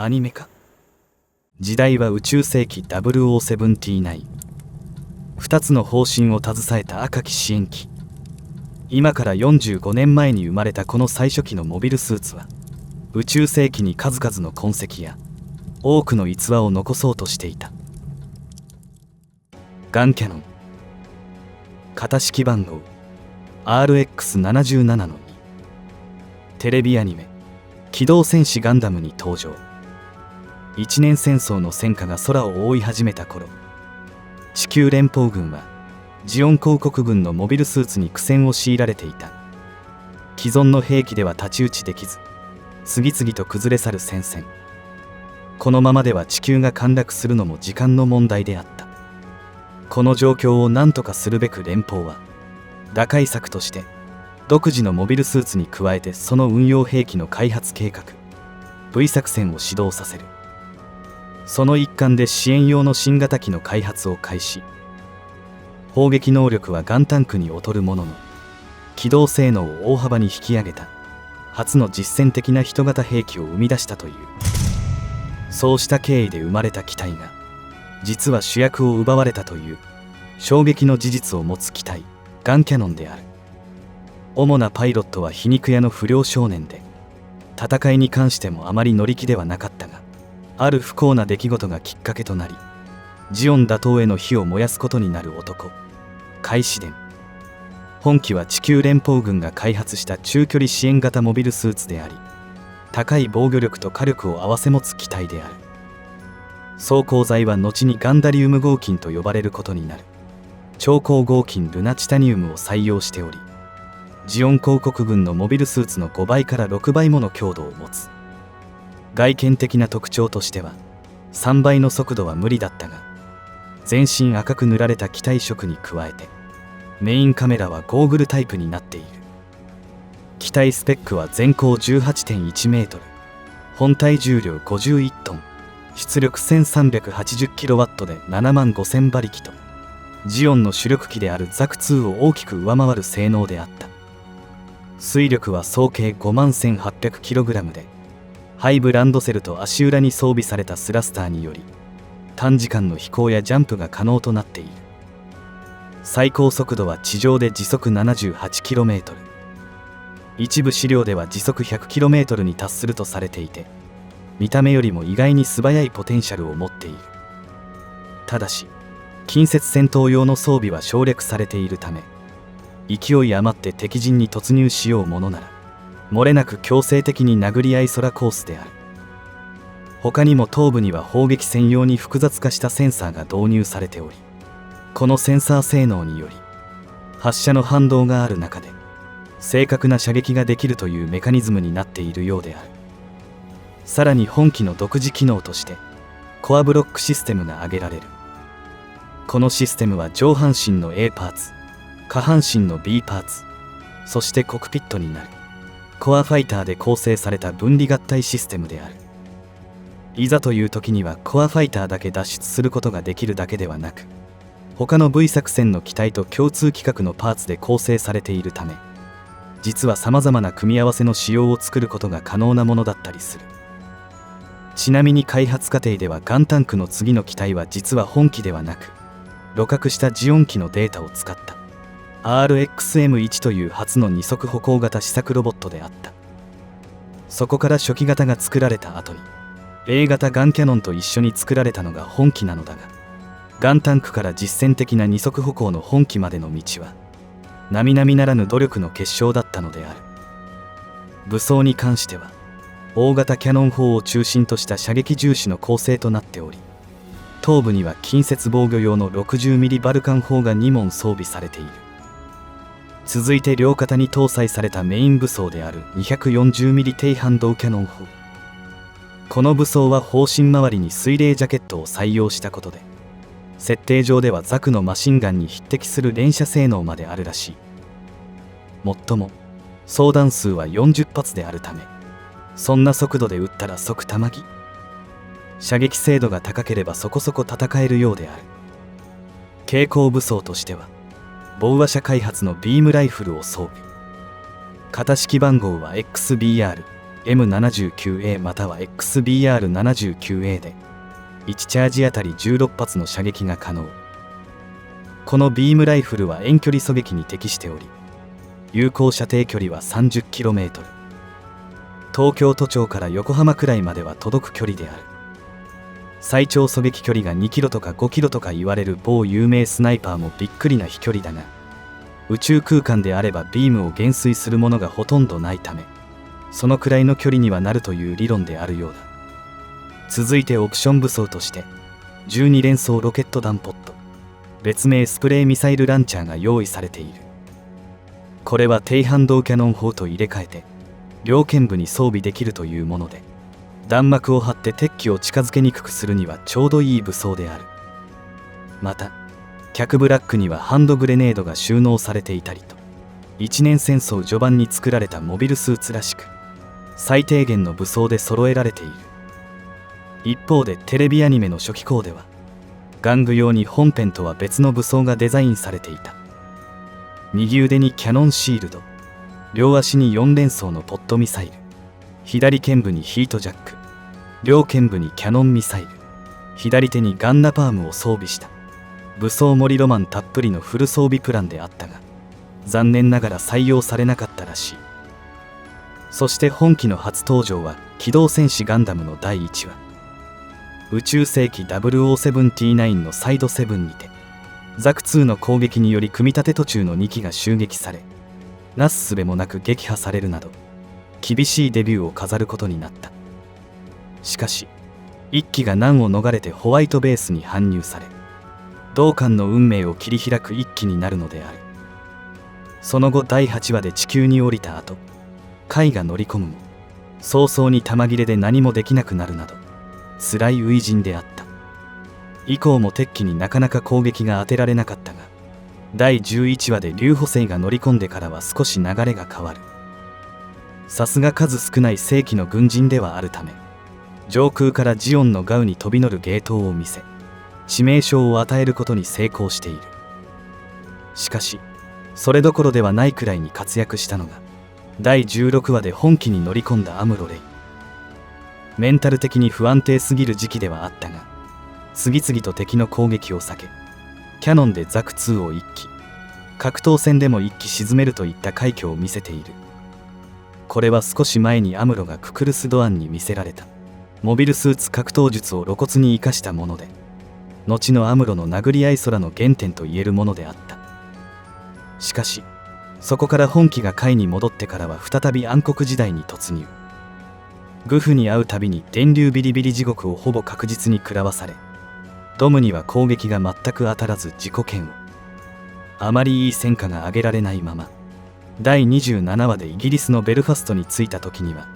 アニメ化。時代は宇宙世紀0079。2つの方針を携えた赤き支援機。今から45年前に生まれたこの最初期のモビルスーツは、宇宙世紀に数々の痕跡や多くの逸話を残そうとしていた。ガンキャノン。型式番号 RX77-2。テレビアニメ「機動戦士ガンダム」に登場。一年戦争の戦火が空を覆い始めた頃、地球連邦軍はジオン公国軍のモビルスーツに苦戦を強いられていた。既存の兵器では太刀打ちできず、次々と崩れ去る戦線。このままでは地球が陥落するのも時間の問題であった。この状況を何とかするべく連邦は打開策として独自のモビルスーツに加えてその運用兵器の開発計画 V 作戦を始動させる。その一環で支援用の新型機の開発を開始。砲撃能力はガンタンクに劣るものの、機動性能を大幅に引き上げた初の実践的な人型兵器を生み出したという。そうした経緯で生まれた機体が実は主役を奪われたという衝撃の事実を持つ機体ガンキャノンである。主なパイロットは皮肉屋の不良少年で、戦いに関してもあまり乗り気ではなかったが、ある不幸な出来事がきっかけとなり、ジオン打倒への火を燃やすことになる男カイシデン。本機は地球連邦軍が開発した中距離支援型モビルスーツであり、高い防御力と火力を併せ持つ機体である。装甲材は後にガンダリウム合金と呼ばれることになる超高合金ルナチタニウムを採用しており、ジオン公国軍のモビルスーツの5倍から6倍もの強度を持つ。外見的な特徴としては3倍の速度は無理だったが、全身赤く塗られた機体色に加えてメインカメラはゴーグルタイプになっている。機体スペックは全高 18.1 メートル、本体重量51トン、出力 1380kW で75000馬力と、ジオンの主力機であるザク2を大きく上回る性能であった。推力は総計 51,800kg で、ハイブランドセルと足裏に装備されたスラスターにより短時間の飛行やジャンプが可能となっている。最高速度は地上で時速 78km、 一部資料では時速 100km に達するとされていて、見た目よりも意外に素早いポテンシャルを持っている。ただし近接戦闘用の装備は省略されているため、勢い余って敵陣に突入しようものなら漏れなく強制的に殴り合い空コースである。他にも頭部には砲撃専用に複雑化したセンサーが導入されており、このセンサー性能により発射の反動がある中で正確な射撃ができるというメカニズムになっているようである。さらに本機の独自機能としてコアブロックシステムが挙げられる。このシステムは上半身の A パーツ、下半身の B パーツ、そしてコクピットになるコアファイターで構成された分離合体システムである。いざという時にはコアファイターだけ脱出することができるだけではなく、他の V 作戦の機体と共通規格のパーツで構成されているため、実はさまざまな組み合わせの仕様を作ることが可能なものだったりする。ちなみに開発過程ではガンタンクの次の機体は実は本機ではなく、鹵獲したジオン機のデータを使った RXM1 という初の二足歩行型試作ロボットであった。そこから初期型が作られた後に A 型ガンキャノンと一緒に作られたのが本機なのだが、ガンタンクから実践的な二足歩行の本機までの道は並々ならぬ努力の結晶だったのである。武装に関しては大型キャノン砲を中心とした射撃重視の構成となっており、頭部には近接防御用の 60mm バルカン砲が2門装備されている。続いて両肩に搭載されたメイン武装である 240mm 低反動キャノン砲。この武装は砲身周りに水冷ジャケットを採用したことで、設定上ではザクのマシンガンに匹敵する連射性能まであるらしい。もっとも装弾数は40発であるため、そんな速度で撃ったら即弾き。射撃精度が高ければそこそこ戦えるようである。携行武装としてはボウア社開発のビームライフルを装備。型式番号は XBR M79A または XBR79A で1チャージあたり16発の射撃が可能。このビームライフルは遠距離狙撃に適しており、有効射程距離は 30km、 東京都庁から横浜くらいまでは届く距離である。最長狙撃距離が 2km とか 5km とか言われる某有名スナイパーもびっくりな飛距離だが、宇宙空間であればビームを減衰するものがほとんどないため、そのくらいの距離にはなるという理論であるようだ。続いてオプション武装として12連装ロケット弾ポット、別名スプレーミサイルランチャーが用意されている。これは低反動キャノン砲と入れ替えて両肩部に装備できるというもので、弾幕を張って敵機を近づけにくくするにはちょうどいい武装である。また脚部ラックにはハンドグレネードが収納されていたりと、一年戦争序盤に作られたモビルスーツらしく最低限の武装で揃えられている。一方でテレビアニメの初期項では玩具用に本編とは別の武装がデザインされていた。右腕にキャノンシールド、両足に4連装のポットミサイル、左肩部にヒートジャック、両肩部にキャノンミサイル、左手にガンナパームを装備した武装盛りロマンたっぷりのフル装備プランであったが、残念ながら採用されなかったらしい。そして本機の初登場は機動戦士ガンダムの第1話、宇宙世紀0079のサイド7にてザク2の攻撃により組み立て途中の2機が襲撃され、なすすべもなく撃破されるなど厳しいデビューを飾ることになった。しかし1機が難を逃れてホワイトベースに搬入され、同艦の運命を切り開く1機になるのである。その後第8話で地球に降りた後、カイが乗り込むも早々に弾切れで何もできなくなるなど辛い初陣であった。以降も敵機になかなか攻撃が当てられなかったが、第11話で劉補正が乗り込んでからは少し流れが変わる。さすが数少ない正規の軍人ではあるため、上空からジオンのガウに飛び乗る芸当を見せ致命傷を与えることに成功している。しかしそれどころではないくらいに活躍したのが第16話で本機に乗り込んだアムロ・レイ。メンタル的に不安定すぎる時期ではあったが、次々と敵の攻撃を避け、キャノンでザク2を1機、格闘戦でも1機沈めるといった快挙を見せている。これは少し前にアムロがククルス・ドアンに見せられたモビルスーツ格闘術を露骨に生かしたもので、後のアムロの殴り合い空の原点といえるものであった。しかしそこから本機が海に戻ってからは再び暗黒時代に突入。グフに会うたびに電流ビリビリ地獄をほぼ確実に食らわされ、ドムには攻撃が全く当たらず自己嫌悪。あまりいい戦果が挙げられないまま第27話でイギリスのベルファストに着いた時には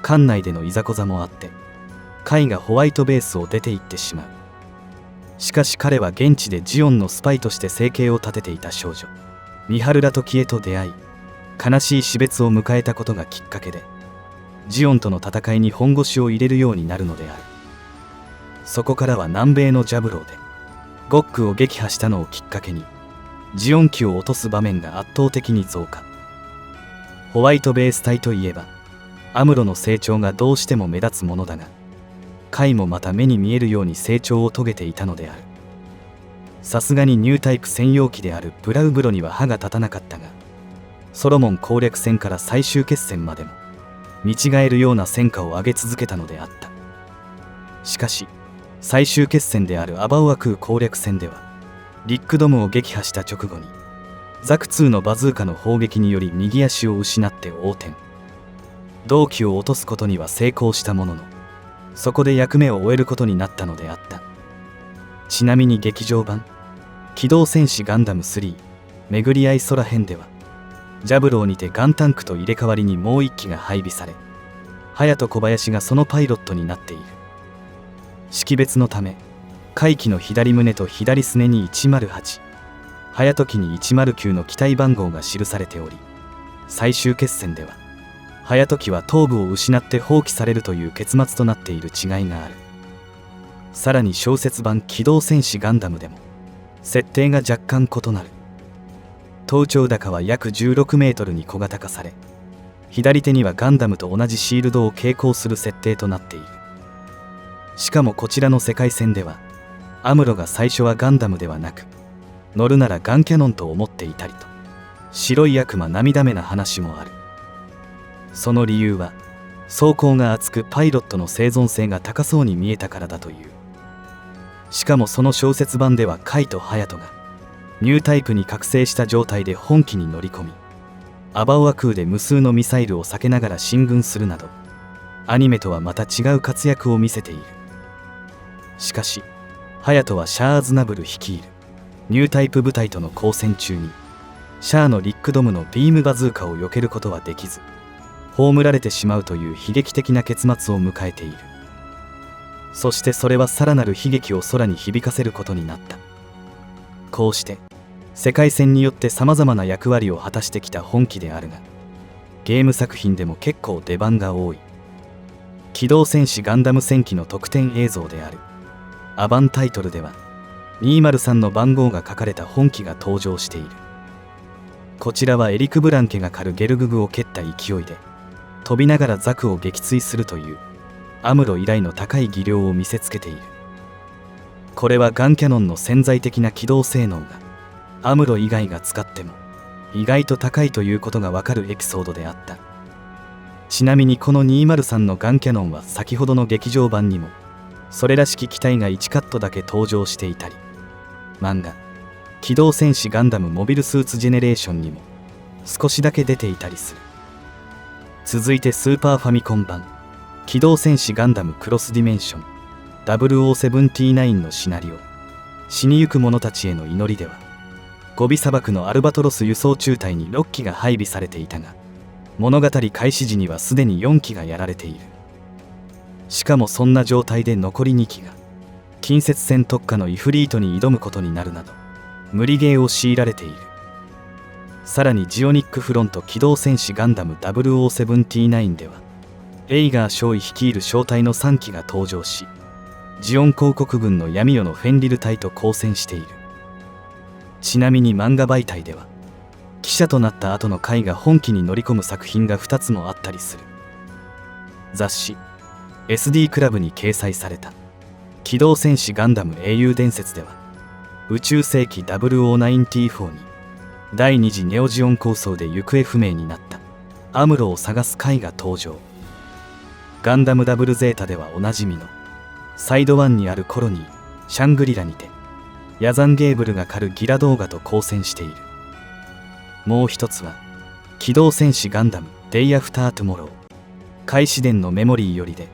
艦内でのいざこざもあってカイがホワイトベースを出て行ってしまう。しかし彼は現地でジオンのスパイとして生計を立てていた少女ミハル・ラトキエと出会い、悲しい死別を迎えたことがきっかけでジオンとの戦いに本腰を入れるようになるのである。そこからは南米のジャブローでゴックを撃破したのをきっかけにジオン機を落とす場面が圧倒的に増加。ホワイトベース隊といえばアムロの成長がどうしても目立つものだが、カイもまた目に見えるように成長を遂げていたのである。さすがにニュータイプ専用機であるブラウブロには歯が立たなかったが、ソロモン攻略戦から最終決戦までも見違えるような戦果を上げ続けたのであった。しかし最終決戦であるアバオア空攻略戦ではリックドムを撃破した直後にザク2のバズーカの砲撃により右足を失って横転。同機を落とすことには成功したものの、そこで役目を終えることになったのであった。ちなみに劇場版機動戦士ガンダム3巡り合い空編ではジャブローにてガンタンクと入れ替わりにもう1機が配備され、隼人小林がそのパイロットになっている。識別のため海機の左胸と左すねに108、隼人機に109の機体番号が記されており、最終決戦では隼人機は頭部を失って放棄されるという結末となっている違いがある。さらに小説版機動戦士ガンダムでも設定が若干異なる。頭頂高は約16メートルに小型化され、左手にはガンダムと同じシールドを携行する設定となっている。しかもこちらの世界線ではアムロが最初はガンダムではなく乗るならガンキャノンと思っていたりと、白い悪魔涙目な話もある。その理由は装甲が厚くパイロットの生存性が高そうに見えたからだという。しかもその小説版ではカイとハヤトがニュータイプに覚醒した状態で本機に乗り込み、アバオア空で無数のミサイルを避けながら進軍するなど、アニメとはまた違う活躍を見せている。しかしハヤトはシャア・アズナブル率いるニュータイプ部隊との交戦中にシャアのリックドムのビームバズーカを避けることはできず、葬られてしまうという悲劇的な結末を迎えている。そしてそれはさらなる悲劇を空に響かせることになった。こうして世界線によってさまざまな役割を果たしてきた本機であるが、ゲーム作品でも結構出番が多い。機動戦士ガンダム戦記の特典映像であるアバンタイトルでは203の番号が書かれた本機が登場している。こちらはエリク・ブランケが狩るゲルググを蹴った勢いで飛びながらザクを撃墜するというアムロ以来の高い技量を見せつけている。これはガンキャノンの潜在的な機動性能がアムロ以外が使っても意外と高いということがわかるエピソードであった。ちなみにこの203のガンキャノンは先ほどの劇場版にもそれらしき機体が1カットだけ登場していたり、漫画「機動戦士ガンダムモビルスーツジェネレーション」にも少しだけ出ていたりする。続いてスーパーファミコン版「機動戦士ガンダムクロスディメンション0079」のシナリオ「死にゆく者たちへの祈り」ではゴビ砂漠のアルバトロス輸送中隊に6機が配備されていたが、物語開始時にはすでに4機がやられている。しかもそんな状態で残り2機が近接戦特化のイフリートに挑むことになるなど無理ゲーを強いられている。さらにジオニックフロント機動戦士ガンダム0079ではエイガー少尉率いる小隊の3機が登場し、ジオン公国軍の闇夜のフェンリル隊と交戦している。ちなみに漫画媒体では記者となった後の回が本機に乗り込む作品が2つもあったりする。雑誌 SD クラブに掲載された機動戦士ガンダム英雄伝説では宇宙世紀0094に第2次ネオジオン構想で行方不明になったアムロを探す回が登場。ガンダムダブルゼータではおなじみのサイド1にあるコロニーシャングリラにてヤザンゲーブルが狩るギラ動画と交戦している。もう一つは機動戦士ガンダムデイアフタートゥモロー開始伝のメモリーよりで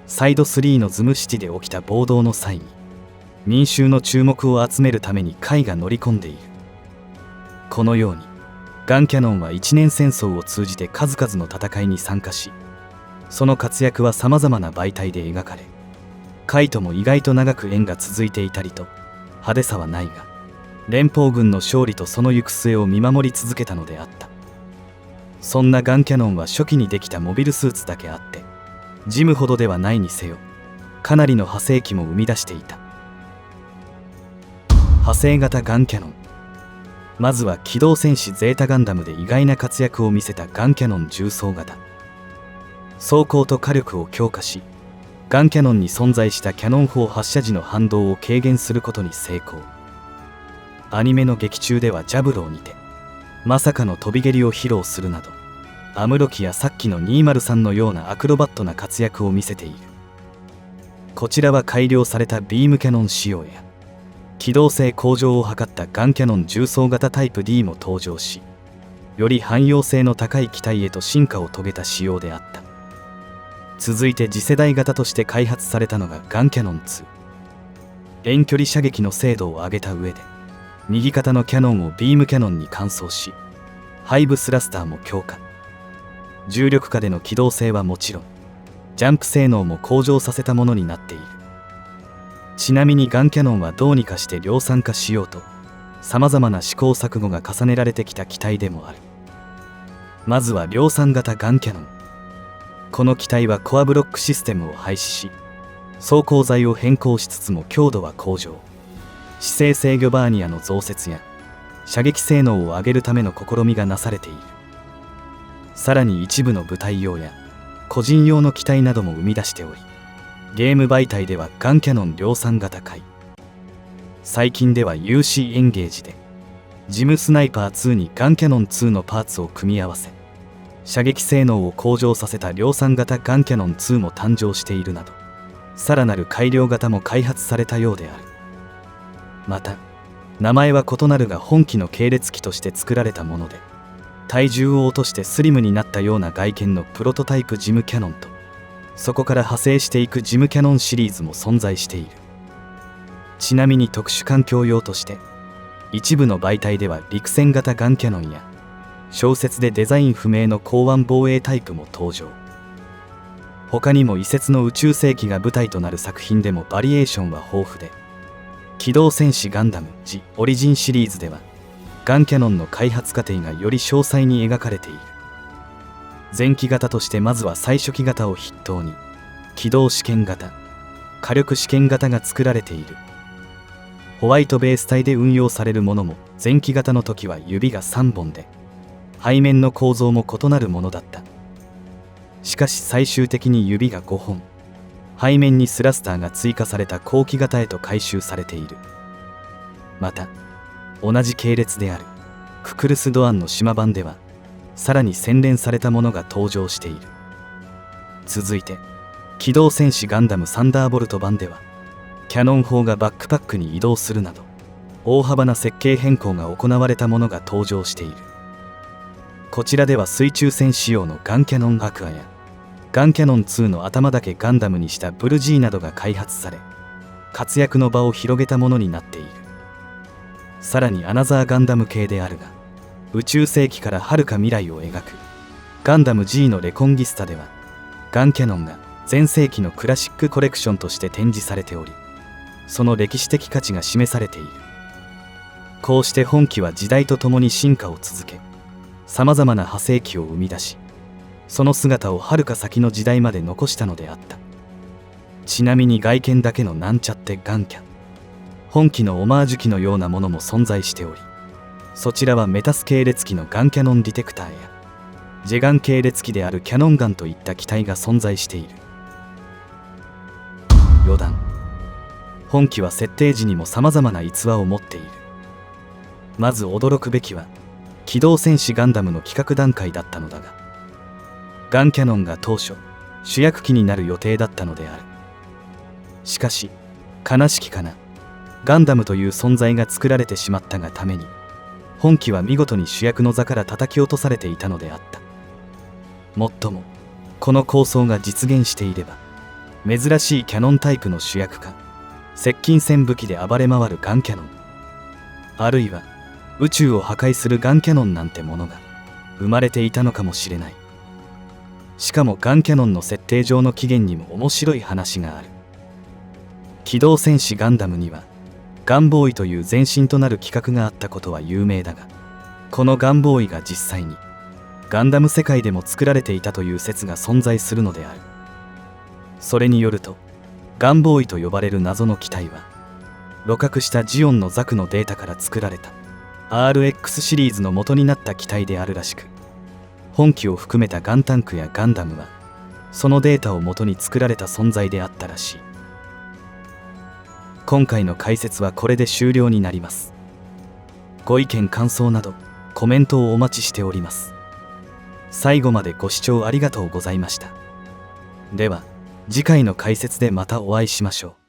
サイド3のズムシティで起きた暴動の際に民衆の注目を集めるためにカイが乗り込んでいる。このようにガンキャノンは一年戦争を通じて数々の戦いに参加し、その活躍はさまざまな媒体で描かれ、カイとも意外と長く縁が続いていたりと派手さはないが、連邦軍の勝利とその行く末を見守り続けたのであった。そんなガンキャノンは初期にできたモビルスーツだけあってジムほどではないにせよかなりの派生機も生み出していた。派生型ガンキャノン。まずは機動戦士ゼータガンダムで意外な活躍を見せたガンキャノン重装型。装甲と火力を強化し、ガンキャノンに存在したキャノン砲発射時の反動を軽減することに成功。アニメの劇中ではジャブローにてまさかの飛び蹴りを披露するなど、アムロ機やさっきの203のようなアクロバットな活躍を見せている。こちらは改良されたビームキャノン仕様や機動性向上を図ったガンキャノン重装型タイプ D も登場し、より汎用性の高い機体へと進化を遂げた仕様であった。続いて次世代型として開発されたのがガンキャノン2。遠距離射撃の精度を上げた上で右肩のキャノンをビームキャノンに換装し、ハイブスラスターも強化。重力下での機動性はもちろんジャンプ性能も向上させたものになっている。ちなみにガンキャノンはどうにかして量産化しようとさまざまな試行錯誤が重ねられてきた機体でもある。まずは量産型ガンキャノン。この機体はコアブロックシステムを廃止し、装甲材を変更しつつも強度は向上。姿勢制御バーニアの増設や射撃性能を上げるための試みがなされている。さらに一部の部隊用や個人用の機体なども生み出しており、ゲーム媒体ではガンキャノン量産型回、最近では UC エンゲージでジムスナイパー2にガンキャノン2のパーツを組み合わせ射撃性能を向上させた量産型ガンキャノン2も誕生しているなど、さらなる改良型も開発されたようである。また名前は異なるが本機の系列機として作られたもので、体重を落としてスリムになったような外見のプロトタイプジムキャノンと、そこから派生していくジムキャノンシリーズも存在している。ちなみに特殊環境用として一部の媒体では陸戦型ガンキャノンや小説でデザイン不明の港湾防衛タイプも登場。他にも異説の宇宙世紀が舞台となる作品でもバリエーションは豊富で、機動戦士ガンダム・ジ・オリジンシリーズではガンキャノンの開発過程がより詳細に描かれている。前期型としてまずは最初期型を筆頭に機動試験型、火力試験型が作られている。ホワイトベース体で運用されるものも前期型の時は指が3本で背面の構造も異なるものだった。しかし最終的に指が5本、背面にスラスターが追加された後期型へと改修されている。また同じ系列であるククルス・ドアンの島版ではさらに洗練されたものが登場している。続いて機動戦士ガンダムサンダーボルト版ではキャノン砲がバックパックに移動するなど大幅な設計変更が行われたものが登場している。こちらでは水中戦仕様のガンキャノンアクアやガンキャノン2の頭だけガンダムにしたブルジーなどが開発され、活躍の場を広げたものになっている。さらにアナザーガンダム系であるが、宇宙世紀から遥か未来を描くガンダム G のレコンギスタではガンキャノンが前世紀のクラシックコレクションとして展示されており、その歴史的価値が示されている。こうして本機は時代とともに進化を続け、さまざまな派生機を生み出し、その姿をはるか先の時代まで残したのであった。ちなみに外見だけのなんちゃってガンキャン、本機のオマージュ機のようなものも存在しており、そちらはメタス系列機のガンキャノンディテクターやジェガン系列機であるキャノンガンといった機体が存在している。余談、本機は設定時にもさまざまな逸話を持っている。まず驚くべきは機動戦士ガンダムの企画段階だったのだが、ガンキャノンが当初主役機になる予定だったのである。しかし悲しきかな、ガンダムという存在が作られてしまったがために本機は見事に主役の座から叩き落とされていたのであった。もっともこの構想が実現していれば、珍しいキャノンタイプの主役か接近戦武器で暴れ回るガンキャノン、あるいは宇宙を破壊するガンキャノンなんてものが生まれていたのかもしれない。しかもガンキャノンの設定上の起源にも面白い話がある。機動戦士ガンダムにはガンボーイという前身となる企画があったことは有名だが、このガンボーイが実際にガンダム世界でも作られていたという説が存在するのである。それによるとガンボーイと呼ばれる謎の機体は露獲したジオンのザクのデータから作られた RX シリーズの元になった機体であるらしく、本機を含めたガンタンクやガンダムはそのデータを元に作られた存在であったらしい。今回の解説はこれで終了になります。ご意見感想などコメントをお待ちしております。最後までご視聴ありがとうございました。では次回の解説でまたお会いしましょう。